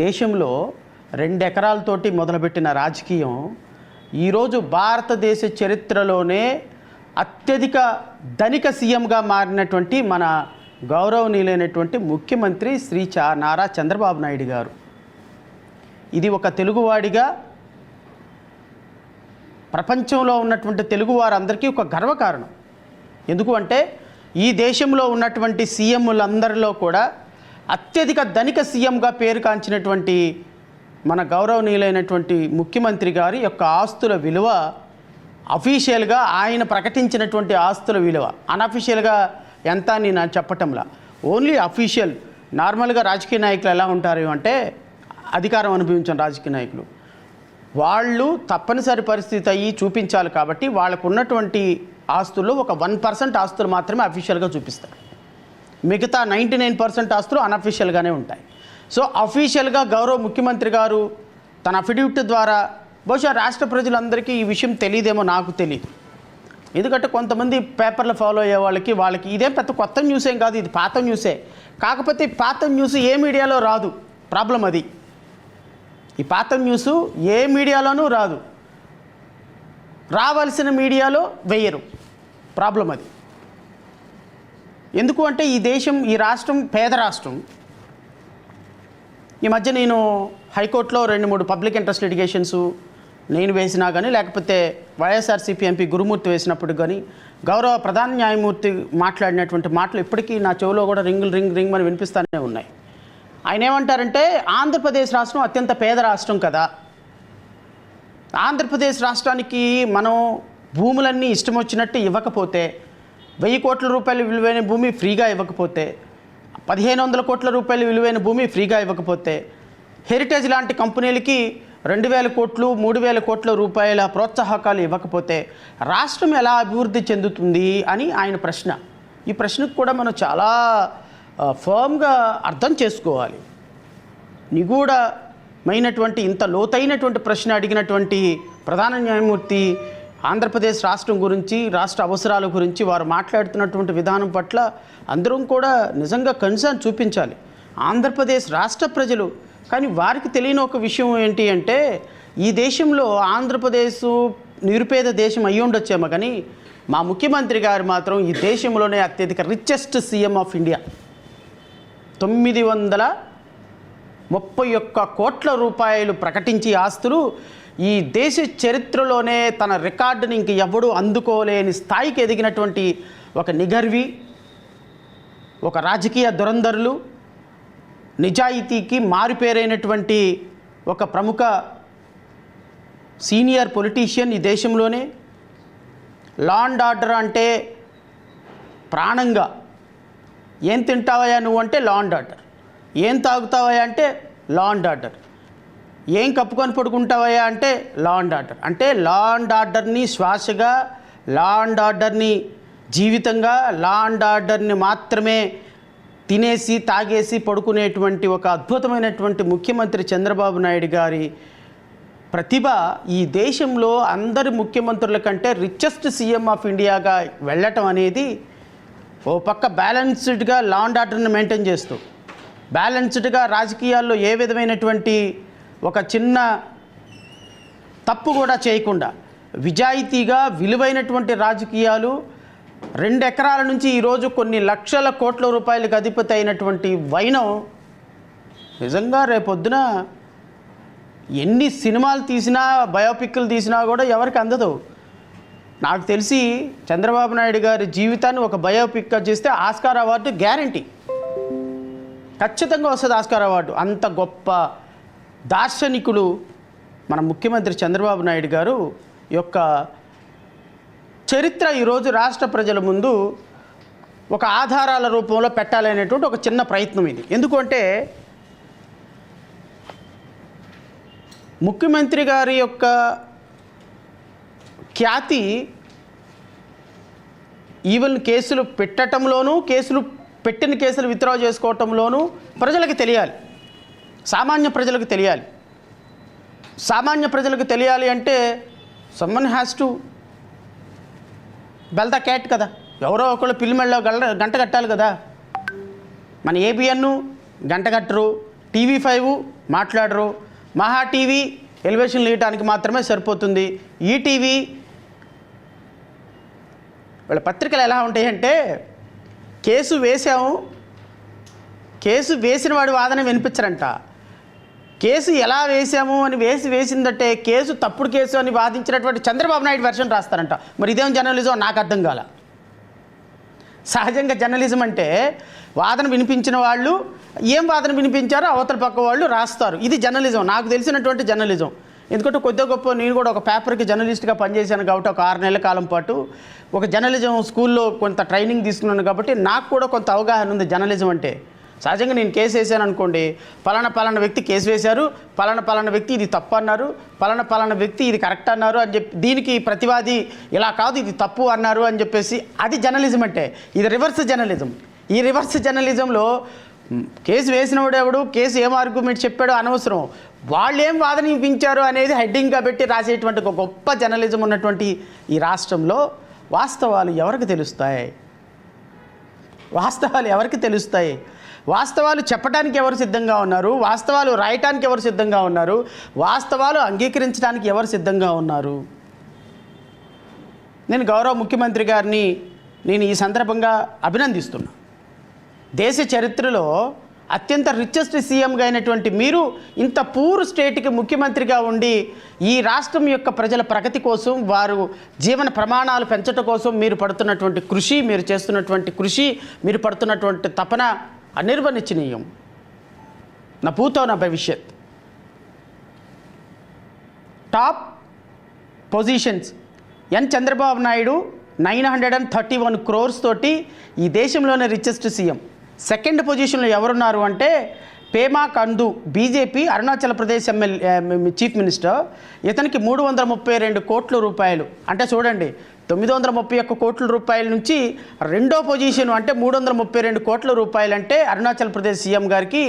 దేశంలో 2 ఎకరాలతోటి మొదలుపెట్టిన రాజకీయం ఈరోజు భారతదేశ చరిత్రలోనే అత్యధిక ధనిక సీఎంగా మారినటువంటి మన గౌరవనీయులైనటువంటి ముఖ్యమంత్రి శ్రీ నారా చంద్రబాబు నాయుడు గారు. ఇది ఒక తెలుగువాడిగా ప్రపంచంలో ఉన్నటువంటి తెలుగు వారందరికీ ఒక గర్వకారణం. ఎందుకు అంటే ఈ దేశంలో ఉన్నటువంటి సీఎంలందరిలో కూడా అత్యధిక ధనిక సీఎంగా పేరు కాంచినటువంటి మన గౌరవనీయులైనటువంటి ముఖ్యమంత్రి గారి యొక్క ఆస్తుల విలువ అఫీషియల్గా ఆయన ప్రకటించినటువంటి ఆస్తుల విలువ అన్అఫీషియల్గా ఎంత అని నేను చెప్పటంలా, ఓన్లీ అఫీషియల్. నార్మల్గా రాజకీయ నాయకులు ఎలా ఉంటారు అంటే అధికారం అనుభవించిన రాజకీయ నాయకులు వాళ్ళు తప్పనిసరి పరిస్థితి అయ్యి చూపించాలి కాబట్టి వాళ్ళకు ఉన్నటువంటి ఆస్తుల్లో ఒక 1% ఆస్తులు మాత్రమే అఫీషియల్గా చూపిస్తారు. మిగతా 99% ఆస్తులు అన్అఫీషియల్గానే ఉంటాయి. సో అఫీషియల్గా గౌరవ ముఖ్యమంత్రి గారు తన అఫిడవిట్ ద్వారా, బహుశా రాష్ట్ర ప్రజలందరికీ ఈ విషయం తెలియదేమో, నాకు తెలియదు. ఎందుకంటే కొంతమంది పేపర్లు ఫాలో అయ్యే వాళ్ళకి ఇదేం పెద్ద కొత్త న్యూస్ ఏం కాదు, ఇది పాత న్యూసే. కాకపోతే ఈ పాత న్యూస్ ఏ మీడియాలో రాదు, ప్రాబ్లం అది. ఈ పాత న్యూస్ ఏ మీడియాలోనూ రాదు, రావాల్సిన మీడియాలో వేయరు, ప్రాబ్లం అది. ఎందుకు అంటే ఈ రాష్ట్రం పేద రాష్ట్రం. ఈ మధ్య నేను హైకోర్టులో 2-3 పబ్లిక్ ఇంట్రెస్ట్ లిటిగేషన్స్ నేను వేసినా కానీ, లేకపోతే వైఎస్ఆర్సీపీ ఎంపీ గురుమూర్తి వేసినప్పుడు కానీ, గౌరవ ప్రధాన న్యాయమూర్తి మాట్లాడినటువంటి మాటలు ఇప్పటికీ నా చెవిలో కూడా రింగ్ అని వినిపిస్తూనే ఉన్నాయి. ఆయన ఏమంటారంటే, ఆంధ్రప్రదేశ్ రాష్ట్రం అత్యంత పేద రాష్ట్రం కదా, ఆంధ్రప్రదేశ్ రాష్ట్రానికి మనం భూములన్నీ ఇష్టం వచ్చినట్టు ఇవ్వకపోతే, 1000 కోట్ల రూపాయల విలువైన భూమి ఫ్రీగా ఇవ్వకపోతే, 1500 కోట్ల రూపాయల విలువైన భూమి ఫ్రీగా ఇవ్వకపోతే, హెరిటేజ్ లాంటి కంపెనీలకి 2000 కోట్లు 3000 కోట్ల రూపాయల ప్రోత్సాహకాలు ఇవ్వకపోతే రాష్ట్రం ఎలా అభివృద్ధి చెందుతుంది అని ఆయన ప్రశ్న. ఈ ప్రశ్నకు కూడా మనం చాలా ఫర్మ్గా అర్థం చేసుకోవాలి. నిగూఢమైనటువంటి ఇంత లోతైనటువంటి ప్రశ్న అడిగినటువంటి ప్రధాన న్యాయమూర్తి ఆంధ్రప్రదేశ్ రాష్ట్రం గురించి, రాష్ట్ర అవసరాల గురించి వారు మాట్లాడుతున్నటువంటి విధానం పట్ల అందరం కూడా నిజంగా కన్సర్న్ చూపించాలి. ఆంధ్రప్రదేశ్ రాష్ట్ర ప్రజలు, కానీ వారికి తెలియని ఒక విషయం ఏంటి అంటే, ఈ దేశంలో ఆంధ్రప్రదేశ్ నిరుపేద దేశం అయ్యి ఉండొచ్చేమో కానీ మా ముఖ్యమంత్రి గారు మాత్రం ఈ దేశంలోనే అత్యధిక రిచెస్ట్ సీఎం ఆఫ్ ఇండియా. 931 కోట్ల రూపాయలు ప్రకటించి ఆస్తులు ఈ దేశ చరిత్రలోనే తన రికార్డుని ఇంక ఎవడూ అందుకోలేని స్థాయికి ఎదిగినటువంటి ఒక నిగర్వి, ఒక రాజకీయ దురంధరులు, నిజాయితీకి మారుపేరైనటువంటి ఒక ప్రముఖ సీనియర్ పొలిటీషియన్ ఈ దేశంలోనే. లా అండ్ ఆర్డర్ అంటే ప్రాణంగా, ఏం తింటావయ్యా నువ్వు అంటే లా అండ్ ఆర్డర్, ఏం తాగుతావయ్యా అంటే లా అండ్ ఆర్డర్, ఏం కప్పుకొని పడుకుంటావయ్యా అంటే లా అండ్ ఆర్డర్. అంటే లా అండ్ ఆర్డర్ని శ్వాసగా, లా అండ్ ఆర్డర్ని జీవితంగా, లా అండ్ ఆర్డర్ని మాత్రమే తినేసి తాగేసి పడుకునేటువంటి ఒక అద్భుతమైనటువంటి ముఖ్యమంత్రి చంద్రబాబు నాయుడు గారి ప్రతిభ ఈ దేశంలో అందరి ముఖ్యమంత్రుల కంటే రిచెస్ట్ సీఎం ఆఫ్ ఇండియాగా వెళ్ళటం అనేది, ఓ పక్క బ్యాలెన్స్డ్గా లా అండ్ ఆర్డర్ని మెయింటైన్ చేస్తూ, బ్యాలెన్స్డ్గా రాజకీయాల్లో ఏ విధమైనటువంటి ఒక చిన్న తప్పు కూడా చేయకుండా, విజాయితీగా విలువైనటువంటి రాజకీయాలు, 2 ఎకరాల నుంచి ఈరోజు కొన్ని లక్షల కోట్ల రూపాయలకు అధిపతి అయినటువంటి వైనం నిజంగా రేపొద్దున ఎన్ని సినిమాలు తీసినా, బయోపిక్లు తీసినా కూడా ఎవరికి అందదు. నాకు తెలిసి చంద్రబాబు నాయుడు గారి జీవితాన్ని ఒక బయోపిక్గా చేస్తే ఆస్కార్ అవార్డు గ్యారంటీ, ఖచ్చితంగా వస్తుంది ఆస్కార్ అవార్డు. అంత గొప్ప దార్శనికుడు మన ముఖ్యమంత్రి చంద్రబాబు నాయుడు గారు యొక్క చరిత్ర ఈరోజు రాష్ట్ర ప్రజల ముందు ఒక ఆధారాల రూపంలో పెట్టాలనేటువంటి ఒక చిన్న ప్రయత్నం ఇది. ఎందుకంటే ముఖ్యమంత్రి గారి యొక్క ఖ్యాతి ఈవెన్ కేసులు పెట్టడంలోనూ, పెట్టిన కేసులు విత్డ్రా చేసుకోవటంలోనూ ప్రజలకు తెలియాలి, సామాన్య ప్రజలకు తెలియాలి. సామాన్య ప్రజలకు తెలియాలి అంటే someone has to bell the cat కదా, ఎవరో ఒకళ్ళు పిల్లిమెళ్ళలో గంట కట్టాలి కదా. మన ఏబిఎన్ గంట కట్టరు, TV5 మాట్లాడరు, మహా టీవీ ఎలివేషన్ వేయడానికి మాత్రమే సరిపోతుంది. ఈటీవీ వాళ్ళ పత్రికలు ఎలా ఉంటాయంటే కేసు వేసిన వాడి వాదన వినిపించరంట. కేసు ఎలా వేసాము అని వేసిందంటే కేసు తప్పుడు కేసు అని వాదించినటువంటి చంద్రబాబు నాయుడు వెర్షన్ రాస్తారంట. మరి ఇదేం జర్నలిజం నాకు అర్థం కాల. సహజంగా జర్నలిజం అంటే వాదన వినిపించిన వాళ్ళు ఏం వాదన వినిపించారో అవతల పక్క వాళ్ళు రాస్తారు. ఇది జర్నలిజం, నాకు తెలిసినటువంటి జర్నలిజం. ఎందుకంటే కొద్దిగా గొప్ప నేను కూడా ఒక పేపర్కి జర్నలిస్ట్గా పనిచేశాను కాబట్టి ఒక 6 నెలల కాలం పాటు ఒక జర్నలిజం స్కూల్లో కొంత ట్రైనింగ్ తీసుకున్నాను కాబట్టి నాకు కూడా కొంత అవగాహన ఉంది జర్నలిజం అంటే. సహజంగా నేను కేసు వేసాను అనుకోండి, పలానా వ్యక్తి కేసు వేశారు, పలానా వ్యక్తి ఇది తప్పు అన్నారు, పలానా వ్యక్తి ఇది కరెక్ట్ అన్నారు అని చెప్పి దీనికి ప్రతివాది ఇలా కాదు ఇది తప్పు అన్నారు అని చెప్పేసి అది జర్నలిజం అంటే. ఇది రివర్స్ జర్నలిజం. ఈ రివర్స్ జర్నలిజంలో కేసు వేసినవాడు ఎవడు, కేసు ఏం ఆర్గ్యుమెంట్ చెప్పాడో అనవసరం, వాళ్ళు ఏం వాదన వినిపించారు అనేది హెడ్డింగ్గా పెట్టి రాసేటువంటి ఒక గొప్ప జర్నలిజం ఉన్నటువంటి ఈ రాష్ట్రంలో వాస్తవాలు ఎవరికి తెలుస్తాయి? వాస్తవాలు చెప్పడానికి ఎవరు సిద్ధంగా ఉన్నారు? వాస్తవాలు రాయటానికి ఎవరు సిద్ధంగా ఉన్నారు? వాస్తవాలు అంగీకరించడానికి ఎవరు సిద్ధంగా ఉన్నారు? నేను గౌరవ ముఖ్యమంత్రి గారిని ఈ సందర్భంగా అభినందిస్తున్నా. దేశ చరిత్రలో అత్యంత రిచెస్ట్ సీఎంగా అయినటువంటి మీరు ఇంత పూర్ స్టేట్కి ముఖ్యమంత్రిగా ఉండి ఈ రాష్ట్రం యొక్క ప్రజల ప్రగతి కోసం, వారు జీవన ప్రమాణాలు పెంచడం కోసం మీరు పడుతున్నటువంటి కృషి, మీరు పడుతున్నటువంటి తపన అనిర్వచనీయం. నా భూతో నా భవిష్యత్. Top positions Chandrababu Naidu 931 crores తోటి ఈ దేశంలోనే రిచెస్ట్ సీఎం. సెకండ్ పొజిషన్లో ఎవరున్నారు అంటే Pema Khandu, BJP Arunachal Pradesh chief minister. ఇతనికి 332 కోట్ల రూపాయలు. అంటే చూడండి, 931 కోట్ల రూపాయల నుంచి రెండో పొజిషన్ అంటే 332 కోట్ల రూపాయలు అంటే అరుణాచల్ ప్రదేశ్ సీఎం గారికి.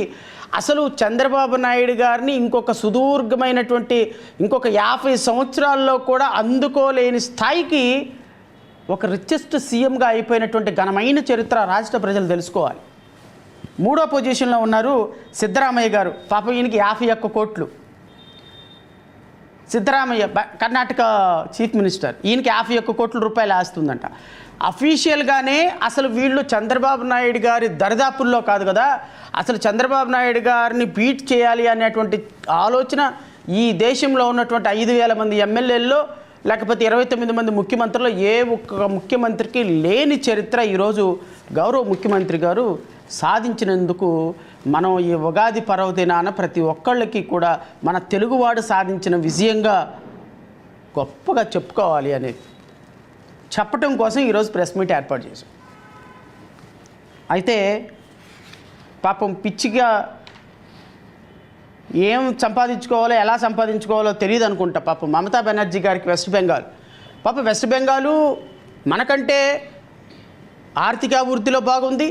అసలు చంద్రబాబు నాయుడు గారిని ఇంకొక సుదీర్ఘమైనటువంటి 50 సంవత్సరాల్లో కూడా అందుకోలేని స్థాయికి ఒక రిచెస్ట్ సీఎంగా అయిపోయినటువంటి ఘనమైన చరిత్ర రాష్ట్ర ప్రజలు తెలుసుకోవాలి. మూడో పొజిషన్లో ఉన్నారు సిద్ధరామయ్య గారు. పాపం ఈయనకి 51 కోట్లు. సిద్ధరామయ్య కర్ణాటక చీఫ్ మినిస్టర్, ఈయనకి 51 కోట్ల రూపాయలు ఆస్తుందంట. అఫీషియల్గానే అసలు వీళ్ళు చంద్రబాబు నాయుడు గారి దరిదాపుల్లో కాదు కదా, అసలు చంద్రబాబు నాయుడు గారిని బీట్ చేయాలి అనేటువంటి ఆలోచన ఈ దేశంలో ఉన్నటువంటి 5,000 మంది ఎమ్మెల్యేల్లో లేకపోతే 29 మంది ముఖ్యమంత్రుల్లో ఏ ఒక్క ముఖ్యమంత్రికి లేని చరిత్ర ఈరోజు గౌరవ ముఖ్యమంత్రి గారు సాధించినందుకు మనం ఈ ఉగాది పర్వదినాన ప్రతి ఒక్కళ్ళకి కూడా మన తెలుగువాడు సాధించిన విజయంగా గొప్పగా చెప్పుకోవాలి అనేది చెప్పటం కోసం ఈరోజు ప్రెస్ మీట్ ఏర్పాటు చేశాం. అయితే పాపం పిచ్చిగా ఏం సంపాదించుకోవాలో ఎలా సంపాదించుకోవాలో తెలియదు అనుకుంటా పాపం మమతా బెనర్జీ గారికి వెస్ట్ బెంగాల్ మనకంటే ఆర్థిక అభివృద్ధిలో బాగుంది,